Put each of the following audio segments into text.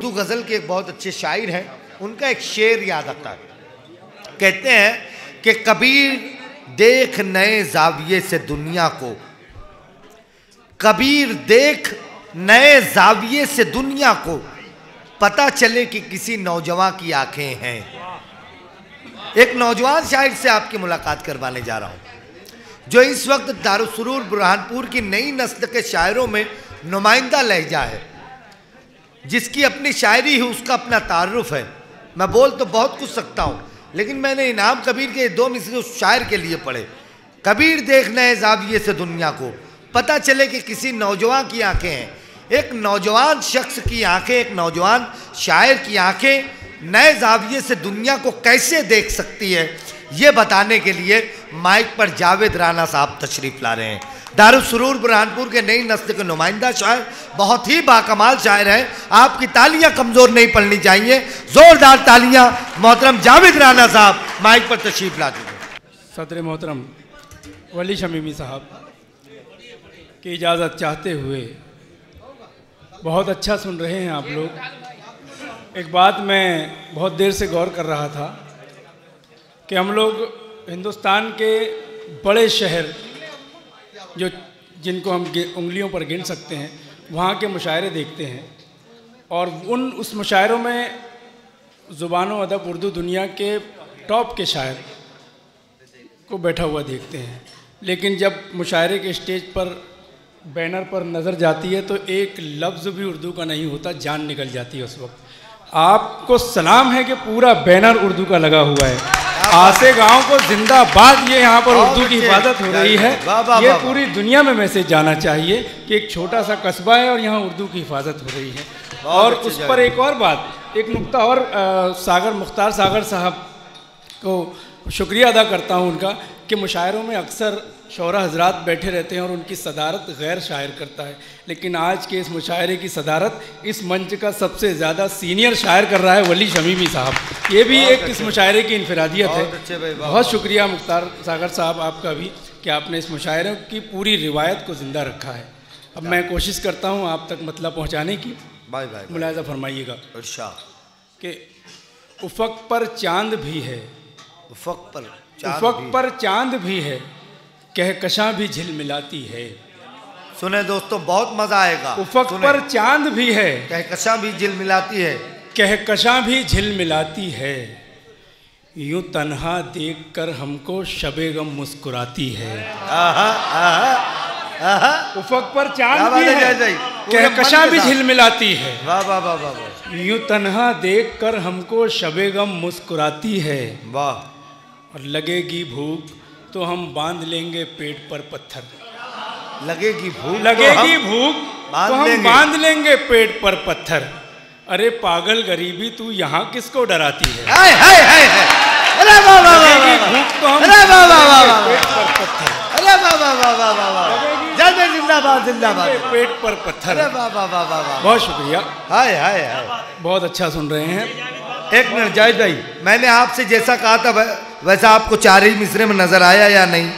उर्दू गज़ल के एक बहुत अच्छे शायर हैं, उनका एक शेर याद आता है। कहते हैं कि कबीर देख नए जाविये से दुनिया को, कबीर देख नए जाविये से दुनिया को, पता चले कि किसी नौजवान की आंखें हैं। एक नौजवान शायर से आपकी मुलाकात करवाने जा रहा हूँ, जो इस वक्त दारुस्सुरूर बुरहानपुर की नई नस्ल के शायरों में नुमाइंदा लहजा है, जिसकी अपनी शायरी है, उसका अपना तारुफ है। मैं बोल तो बहुत कुछ सकता हूँ, लेकिन मैंने इनाम कबीर के 2 मिसरे उस शायर के लिए पढ़े। कबीर देख नए जाविये से दुनिया को, पता चले कि किसी नौजवान की आंखें हैं। एक नौजवान शख्स की आंखें, एक नौजवान शायर की आंखें नए जाविये से दुनिया को कैसे देख सकती है, ये बताने के लिए माइक पर जावेद राना साहब तशरीफ़ ला रहे हैं। दारुस्सुरूर बुरहानपुर के नई नस्ल के नुमाइंदा शायर, बहुत ही बाकमाल शायर हैं। आपकी तालियां कमज़ोर नहीं पड़नी चाहिए, ज़ोरदार तालियां मोहतरम जावेद राना साहब माइक पर तशरीफ़ ला चुके। सदर मोहतरम वली शमीमी साहब की इजाज़त चाहते हुए, बहुत अच्छा सुन रहे हैं आप लोग। एक बात मैं बहुत देर से गौर कर रहा था कि हम लोग हिंदुस्तान के बड़े शहर जो जिनको हम उंगलियों पर गिन सकते हैं, वहाँ के मुशायरे देखते हैं और उस मुशायरों में ज़ुबान व अदब उर्दू दुनिया के टॉप के शायर को बैठा हुआ देखते हैं। लेकिन जब मुशायरे के स्टेज पर बैनर पर नज़र जाती है तो एक लफ्ज़ भी उर्दू का नहीं होता, जान निकल जाती है उस वक्त। आपको सलाम है कि पूरा बैनर उर्दू का लगा हुआ है। आसे गांव को जिंदाबाद, ये यहाँ पर उर्दू की हिफाजत हो रही है। ये पूरी दुनिया में मैसेज जाना चाहिए कि एक छोटा सा कस्बा है और यहाँ उर्दू की हिफाजत हो रही है। और उस पर एक और बात, एक नुक्ता और, सागर मुख्तार सागर साहब को शुक्रिया अदा करता हूँ उनका, कि मुशायरों में अक्सर शौरा हजरात बैठे रहते हैं और उनकी सदारत गैर शायर करता है, लेकिन आज के इस मुशायरे की सदारत इस मंच का सबसे ज़्यादा सीनियर शायर कर रहा है वली शमीमी साहब। ये भी एक इस मुशायरे की इनफरादियत है। बहुत शुक्रिया मुख्तार सागर साहब आपका भी कि आपने इस मुशायरे की पूरी रिवायत को ज़िंदा रखा है। अब मैं कोशिश करता हूँ आप तक मतलब पहुँचाने की। मुलाहिज़ा फरमाइएगा कि उफ़क़ पर चांद भी है, उफ़क़ पर चांद भी है, कहकशां भी झिलमिलाती है। सुने दोस्तों, बहुत मजा आएगा। उफ़क़ पर चांद भी है, कहकशां भी झिलमिलाती है, कहकशां भी झिलमिलाती है, यूं तन्हा देखकर हमको शबे गम मुस्कुराती है। उफ़क़ पर चांद भी है, कहकशां भी झिलमिलाती है, यूं तन्हा देखकर हमको शबे गम मुस्कुराती है। वाह। और लगेगी भूख तो हम बांध लेंगे पेट पर पत्थर, लगेगी भूख तो हम बांध लेंगे पेट पर पत्थर। अरे पागल गरीबी तू यहाँ किसको डराती है। अरे वाह वाह वाह, भूख तो हम पेट पर पत्थर, जिंदाबाद जिंदाबाद, पेट पर पत्थर। बहुत शुक्रिया। हाय हाय हाय, बहुत अच्छा सुन रहे हैं। एक मिनट जाहिद भाई, मैंने आपसे जैसा कहा था वैसा आपको 4 ही मिसरे में नजर आया या नहीं?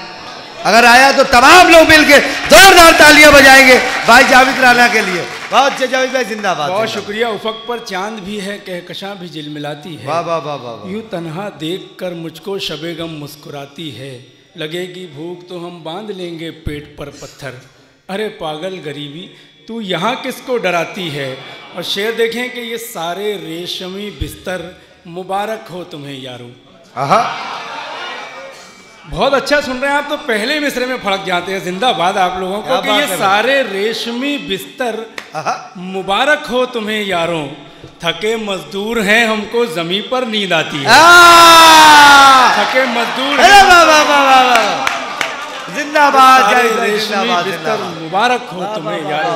अगर आया तो तमाम लोग मिलके जोरदार तालियां बजाएंगे भाई जावेद राना के लिए। बहुत अच्छे जावेद भाई, जिंदाबाद। बहुत शुक्रिया। उफ़क़ पर चांद भी है, कहकशां भी झिलमिलाती है, वाह वाह वाह वाह, यूं तन्हा देख कर मुझको शबे गम मुस्कुराती है। लगेगी भूख तो हम बांध लेंगे पेट पर पत्थर। अरे पागल गरीबी तू यहाँ किसको डराती है। और शेर देखें कि ये सारे रेशमी बिस्तर मुबारक हो तुम्हें यारो। बहुत अच्छा सुन रहे हैं आप, तो पहले मिसरे में फड़क जाते हैं। जिंदाबाद आप लोगों को कि ये सारे रेशमी बिस्तर मुबारक हो तुम्हें यारों। थके मजदूर हैं हमको जमीन पर नींद आती है। थके मजदूर जिंदाबाद, रेशमी बिस्तर मुबारक हो तुम्हें यारों।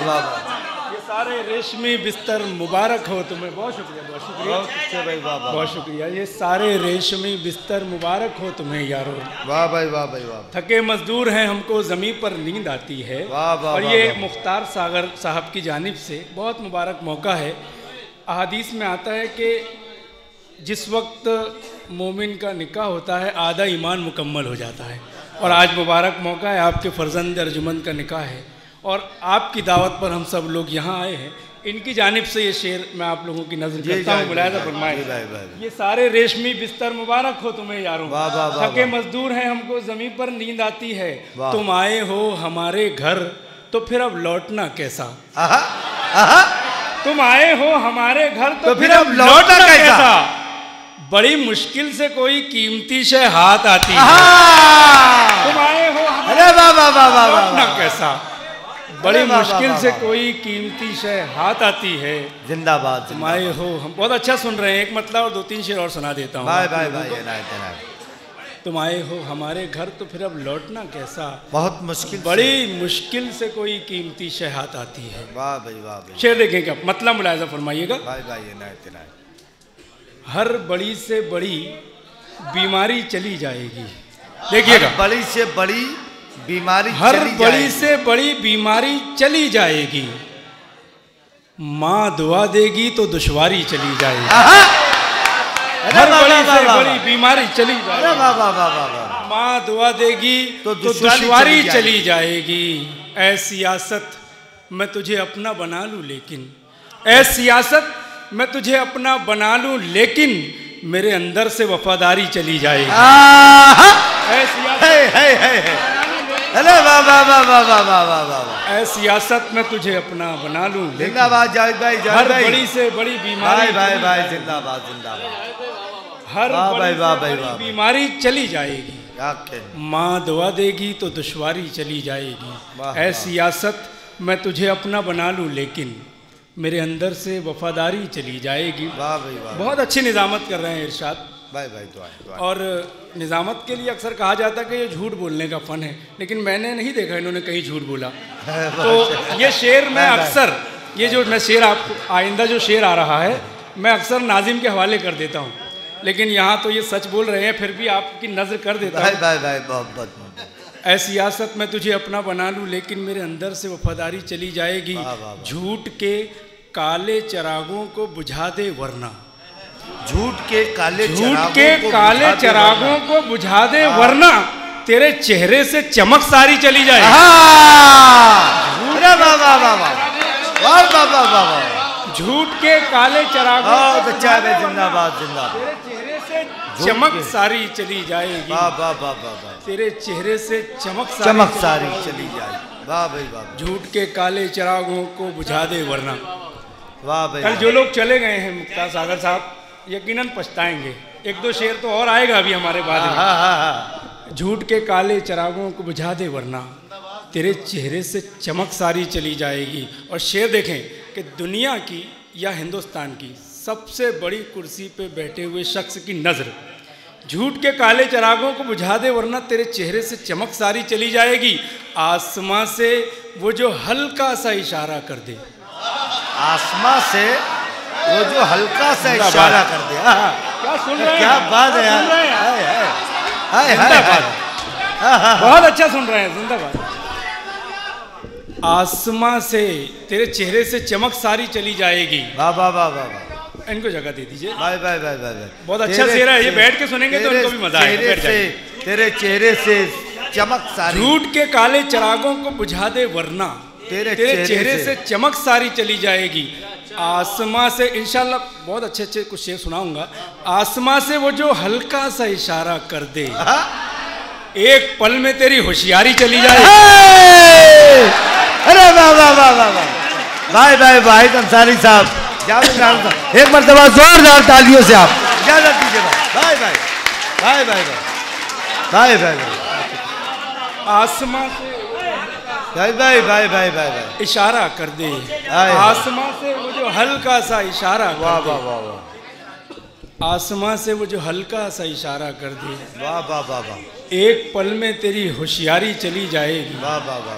ये सारे रेशमी बिस्तर मुबारक हो तुम्हें। बहुत शुक्रिया, बहुत शुक्रिया, बहुत शुक्रिया। ये सारे रेशमी बिस्तर मुबारक हो तुम्हें यारो। वाह भाई वाह भाई वाह। थके मजदूर हैं हमको ज़मीन पर नींद आती है। और ये मुख्तार सागर साहब की जानिब से बहुत मुबारक मौका है। अहादीस में आता है कि जिस वक्त मोमिन का निकाह होता है आधा ईमान मुकम्मल हो जाता है। और आज मुबारक मौका है, आपके फ़र्जंद अर्जुमंद का निकाह है और आपकी दावत पर हम सब लोग यहाँ आए हैं इनकी जानिब से ये शेर मैं आप लोगों की नजर करता हूँ, मुलाहिजा फरमाएं। भाई ये सारे रेशमी बिस्तर मुबारक हो तुम्हें यारों, वाह वाह वाह, थके मजदूर हैं हमको जमीन पर नींद आती है, तुम आए हो हमारे घर तो फिर अब लौटना कैसा। तुम आए हो हमारे घर तो फिर अब लौटना कैसा। बड़ी मुश्किल से कोई कीमती शय हाथ आती है, तुम आए हो अरे वाह वाह वाह वाह लौटना कैसा। बड़ी मुश्किल से कोई कीमती शय हाथ आती है, जिंदाबाद। तुम आए हो हम बहुत अच्छा सुन रहे हैं। एक मतलब और 2-3 शेर और सुना देता हूँ। तुम आए हो हमारे घर तो फिर अब लौटना कैसा, बहुत मुश्किल, बड़ी मुश्किल से कोई कीमती शय हाथ आती है। वाह भाई वाह भाई। शेर देखें क्या मतलब मुलाहिजा फरमाइएगा। भाई भाई ये नायत नायत। हर बड़ी से बड़ी बीमारी चली जाएगी, देखिएगा, बड़ी से बड़ी बीमारी, हर बड़ी से बड़ी बीमारी चली जाएगी, माँ दुआ देगी तो दुश्वारी चली जाएगी। हर बड़ी से बड़ी बीमारी चली जाएगी, माँ दुआ देगी तो दुश्वारी चली जाएगी। ऐ सियासत मैं तुझे अपना बना लूं लेकिन, ऐ सियासत मैं तुझे अपना बना लूं लेकिन मेरे अंदर से वफादारी चली जाएगी। ऐ सियासत, अरे वाह वाह वाह वाह वाह वाह वाह वाह। ऐ सियासत में तुझे अपना बना लूं, जिंदाबाद जावेद भाई, हर बड़ी से बड़ी बीमारी, भाई भाई जिंदाबाद जिंदाबाद, हर बड़ी बीमारी चली जाएगी, माँ दुआ देगी तो दुश्वारी चली जाएगी। ऐ सियासत मैं तुझे अपना बना लूं लेकिन मेरे अंदर से वफादारी चली जाएगी। वाह भाई वाह, बहुत अच्छी निजामत कर रहे हैं इरशाद भाई भाई। और निजामत के लिए अक्सर कहा जाता है कि ये झूठ बोलने का फ़न है, लेकिन मैंने नहीं देखा इन्होंने कहीं झूठ बोला। तो ये शेर मैं अक्सर, ये जो मैं शेर आपको आइंदा जो शेर आ रहा है मैं अक्सर नाजिम के हवाले कर देता हूँ, लेकिन यहाँ तो ये सच बोल रहे हैं, फिर भी आपकी नज़र कर देता हूँ। भाई भाई बहुत। ऐ सियासत मैं तुझे अपना बना लूँ लेकिन मेरे अंदर से वफादारी चली जाएगी, झूठ के काले चिरागों को बुझा दे वरना, झूठ के काले चिरागों को बुझा दे वरना तेरे चेहरे से चमक सारी चली जाए। झूठ के काले चिरागों जिंदाबाद जिंदाबाद, तेरे चेहरे से चमक सारी चली जाएगी, तेरे चेहरे से चमक सारी चली जाएगी। वाह भाई वाह। झूठ के काले चिरागों को बुझा दे वरना। वाह भाई। कल जो लोग चले गए हैं मुख्तार सागर साहब यकीनन पछताएंगे, 1-2 शेर तो और आएगा अभी हमारे बाद। झूठ के काले चिरागों को बुझा दे वरना तेरे चेहरे से चमक सारी चली जाएगी। और शेर देखें कि दुनिया की या हिंदुस्तान की सबसे बड़ी कुर्सी पे बैठे हुए शख्स की नज़र, झूठ के काले चिरागों को बुझा दे वरना तेरे चेहरे से चमक सारी चली जाएगी, आसमां से वो जो हल्का सा इशारा कर दे, आसमां से वो जो हल्का सा इशारा कर दे। क्या सुन रहे हैं, क्या बात है यार, बहुत अच्छा सुन रहे हैं, जिंदाबाद। आसमां से तेरे चेहरे से चमक सारी चली जाएगी। वाह वाह वाह वाह। इनको जगह दे दीजिए। भाई भाई भाई भाई, बहुत अच्छा शेर है ये, बैठ के सुनेंगे तो इनको भी मजा आएगा। तेरे चेहरे से चमक सारी, झूठ के काले चिरागों को बुझा दे वरना तेरे चेहरे से चमक सारी चली जाएगी, आसमां से, इंशाल्लाह बहुत अच्छे अच्छे कुछ शेर सुनाऊंगा, आसमां से वो जो हल्का सा इशारा कर दे, एक पल में तेरी होशियारी चली जाएगी। अरे वाह वाह वाह वाह वाह। भाई भाई भाई अंसारी साहब, एक मरतबा जोरदार तालियों से आप इजाजत दीजिए। भाई भाई भाई भाई भाई भाई भाई, आसमां से भाई भाई भाई भाई भाई भाई इशारा कर दे, आसमां से वो जो हल्का सा इशारा, वाह वाह वाह वाह, आसमां से वो जो हल्का सा इशारा कर दे, वाह वाह वाह वाह, एक पल में तेरी होशियारी चली जाएगी, वाह वाह वाह,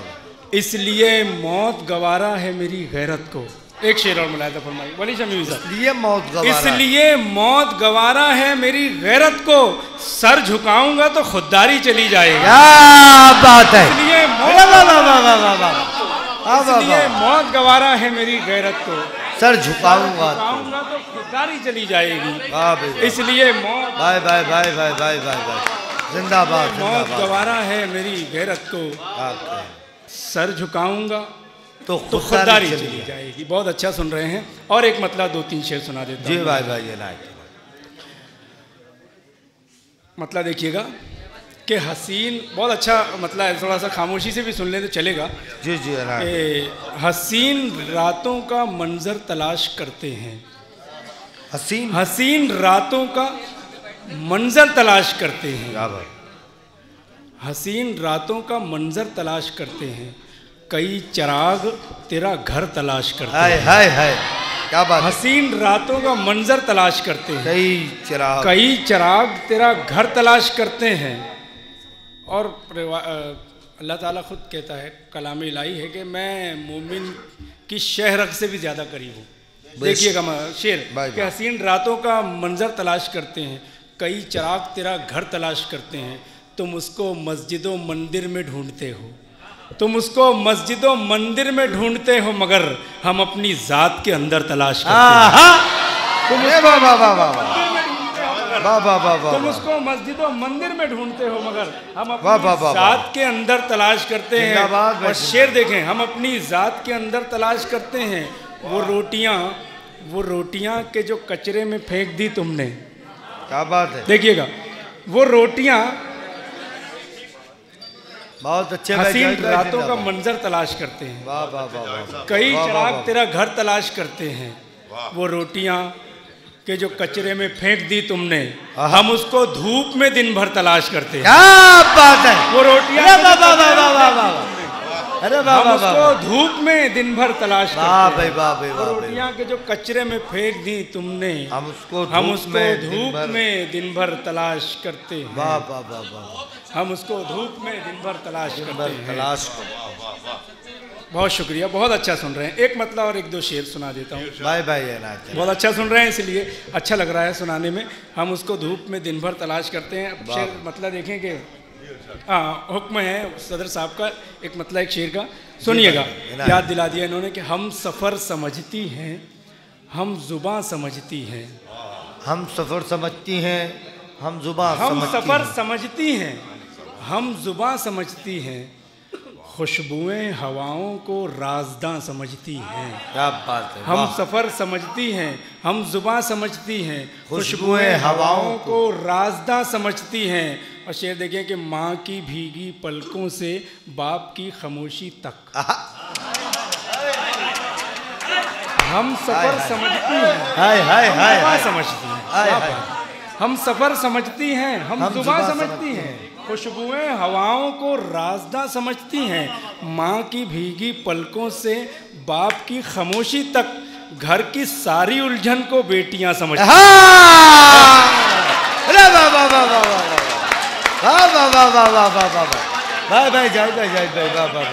इसलिए मौत गवारा है मेरी गैरत को। एक शेर और मुलाहिजा फरमाइए वली शमीमी साहब। इसलिए मौत गवारा है मेरी गैरत को, सर झुकाऊंगा तो खुददारी चली जाएगी। क्या बात है, इसलिए मौत गवारा है मेरी गैरत को, सर झुकाऊंगा तो खुददारी चली जाएगी। इसलिए मौत, भाई भाई भाई भाई भाई भाई, जिंदाबाद। मौत गवारा है मेरी गैरत को, सर झुकाऊंगा तो खुददारी चली जाएगी। बहुत अच्छा सुन रहे हैं। और एक मतलब 2-3 शेर सुना देता हूँ। जी भाई भाई जनाब। मतलब देखिएगा कि हसीन, बहुत अच्छा मतलब है, थोड़ा सा खामोशी से भी सुन लें तो चलेगा। जी जी जनाब। हसीन रातों का मंजर तलाश करते हैं, हसीन रातों का मंजर तलाश करते हैं, भाई। हसीन रातों का मंजर तलाश करते हैं, कई चिराग तेरा घर तलाश करते हैं। हाय हाय क्या बात। हसीन रातों का मंजर तलाश करते हैं, कई चिराग तेरा घर तलाश करते हैं। और अल्लाह ताला खुद कहता है, कलाम इलाही है कि मैं मोमिन की शहरग से भी ज़्यादा करीब हूँ। देखिएगा शेर कि हसीन रातों का मंजर तलाश करते हैं, कई चिराग तेरा घर तलाश करते हैं, तुम उसको मस्जिदों मंदिर में ढूंढते हो, तुम उसको मस्जिदों मंदिर में ढूंढते हो, मगर हम अपनी ज़ात के अंदर तलाश करते हैं। तुम उसको मस्जिदों मंदिर में ढूंढते हो, मगर हम अपनी ज़ात के अंदर तलाश करते हैं। और शेर देखें, हम अपनी ज़ात के अंदर तलाश करते हैं। वो रोटियां के जो कचरे में फेंक दी तुमने, क्या बात है। देखिएगा, वो रोटियां, बहुत अच्छे। हसीन रातों का मंजर तलाश करते हैं, कई चिराग तेरा घर तलाश करते हैं, वो रोटियां के जो कचरे में फेंक दी तुमने, हम उसको धूप में दिन भर तलाश करते हैं। क्या बात है। वो रोटियां हम उसको धूप में दिन भर तलाश करते हैं। वो रोटियां के जो कचरे में फेंक दी तुमने, हम उसको धूप में दिन भर तलाश करते हैं। हम उसको धूप में दिन भर तलाश करते हैं। बहुत शुक्रिया, बहुत अच्छा सुन रहे हैं। एक मतलब और 1-2 शेर सुना देता हूँ। भाई भाई बहुत अच्छा सुन रहे हैं, इसलिए अच्छा लग रहा है सुनाने में। हम उसको धूप में दिन भर तलाश करते हैं। शेर मतलब देखेंगे, हाँ, हुक्म है सदर साहब का, एक मतलब एक शेर का सुनिएगा। याद दिला दिया इन्होंने कि हम सफ़र समझती हैं, हम जुबां समझती हैं, हम सफ़र समझती हैं, हम जुबां सफ़र समझती हैं, हम जुबां समझती हैं, खुशबुएं हवाओं को राज़दां समझती हैं। क्या बात है। हम सफ़र समझती हैं, हम जुबां समझती हैं, खुशबुएं हवाओं को राज़दां समझती हैं। और शेर देखें कि माँ की भीगी पलकों से बाप की खामोशी तक, हम सफ़र समझती हैं, समझती हैं, हम सफ़र समझती हैं, हम जुबां समझती हैं, खुशबुएं हवाओं को राज़दां समझती हैं, माँ की भीगी पलकों से बाप की खामोशी तक, घर की सारी उलझन को बेटियां समझती हैं। भाई भाई, जय भाई, जय भाई, वाह वाह वाह।